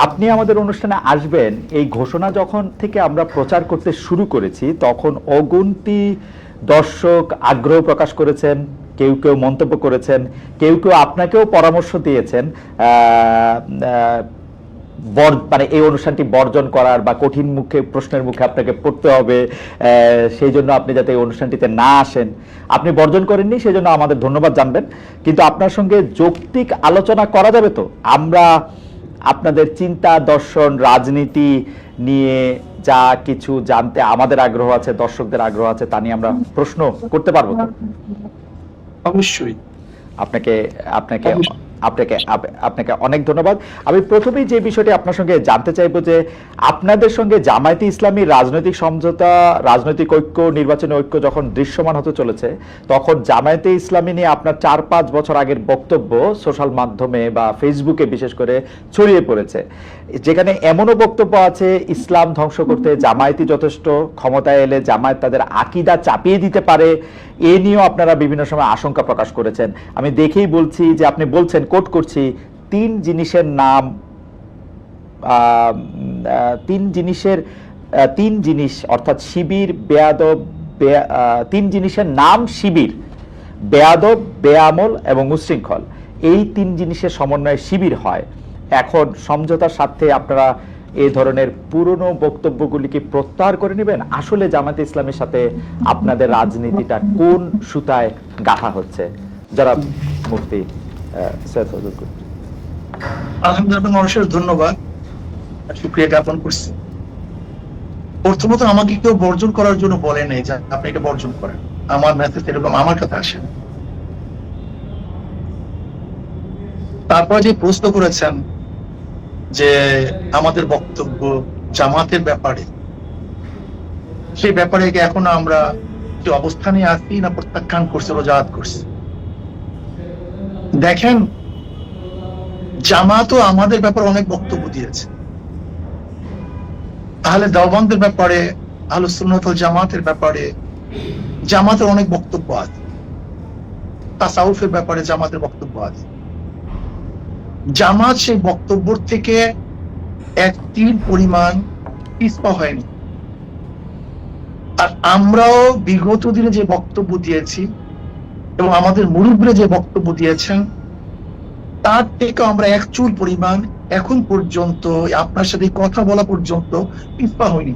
আপনি আমাদের অনুষ্ঠানে আসবেন এই ঘোষণা যখন থেকে আমরা প্রচার করতে শুরু করেছি তখন অগুন্তি দর্শক আগ্রহ প্রকাশ করেছেন, কেউ কেউ মন্তব্য করেছেন, কেউ কেউ আপনাকেও পরামর্শ দিয়েছেন মানে এই অনুষ্ঠানটি বর্জন করার বা কঠিন প্রশ্নের মুখে আপনাকে পড়তে হবে, সেই জন্য আপনি যাতে এই অনুষ্ঠানটিতে না আসেন। আপনি বর্জন করেননি, সেই জন্য আমাদের ধন্যবাদ জানবেন। কিন্তু আপনার সঙ্গে যৌক্তিক আলোচনা করা যাবে তো? আমরা আপনাদের চিন্তা, দর্শন, রাজনীতি নিয়ে যা কিছু জানতে আমাদের আগ্রহ আছে, দর্শকদের আগ্রহ আছে, তা নিয়ে আমরা প্রশ্ন করতে পারবো তো? অবশ্যই। আপনাকে আপনাকে আপনাকে আপনাকে অনেক ধন্যবাদ। আমি প্রথমেই যে বিষয়টি আপনার সঙ্গে জানতে চাইবো যে আপনাদের সঙ্গে জামায়াতে ইসলামী রাজনৈতিক সমঝোতা, রাজনৈতিক ঐক্য, নির্বাচনী ঐক্য যখন দৃশ্যমান হতে চলেছে তখন জামায়াতে ইসলামী নিয়ে আপনার 4-5 বছর আগের বক্তব্য সোশ্যাল মাধ্যমে বা ফেসবুকে বিশেষ করে ছড়িয়ে পড়েছে, যেখানে এমনও বক্তব্য আছে ইসলাম ধ্বংস করতে জামায়াতই যথেষ্ট, ক্ষমতায় এলে জামায়াত তাদের আকীদা চাপিয়ে দিতে পারে। এ নিয়েও আপনারা বিভিন্ন সময় আশঙ্কা প্রকাশ করেছেন। আমি দেখেই বলছি যে আপনি বলছেন, কোট করছি, তিন জিনিস অর্থাৎ শিবির, বেয়াদব, তিন জিনিসের নাম শিবির, বেয়াদব, বেআমল এবং উচ্ছৃঙ্খল। এই তিন জিনিসের সমন্বয়ে শিবির হয়। এখন সমঝোতার স্বার্থে আপনারা এই ধরনের পুরনো বক্তব্যগুলিকে প্রত্যাহার করে নেবেন? আসলে জামায়াতে ইসলামের সাথে আপনাদের রাজনীতিটা কোন সুতায় গাঁথা হচ্ছে? যারা মুফতি সৈয়দ ফজলুল করিম। আলহামদুলিল্লাহ, মানুষের ধন্যবাদ, শুকরিয়া জ্ঞাপন করছি। প্রথমত আমাকে কেউ বর্জন করার জন্য বলে নাই যে আপনি এটা বর্জন করেন। আমার মেসেজ এরকম আমার কাছে আসে। তারপর যে প্রশ্ন করেছেন যে আমাদের বক্তব্য জামাতের ব্যাপারে, সেই ব্যাপারে এখনো আমরা যে অবস্থানে আছি না প্রত্যাখ্যান করছে, রোজাত করছে। দেখেন, জামাতও আমাদের ব্যাপারে অনেক বক্তব্য দিয়েছে। আহলে দেওবন্দের ব্যাপারে, আহলে সুন্নাত ওয়াল জামাতের ব্যাপারে জামাতের অনেক বক্তব্য আছে। তাসাউফের ব্যাপারে জামাতের বক্তব্য আছে। জামাত সেই বক্তব্য থেকে এক তিল পরিমাণ পিছপা হয়নি। আর আমরাও বিগত দিনে যে বক্তব্য দিয়েছি এবং আমাদের মুরব্বীরা যে বক্তব্য দিয়েছেন তার থেকে আমরা এক চুল পরিমাণ এখন পর্যন্ত আপনার সাথে কথা বলা পর্যন্ত পিছপা হয়নি।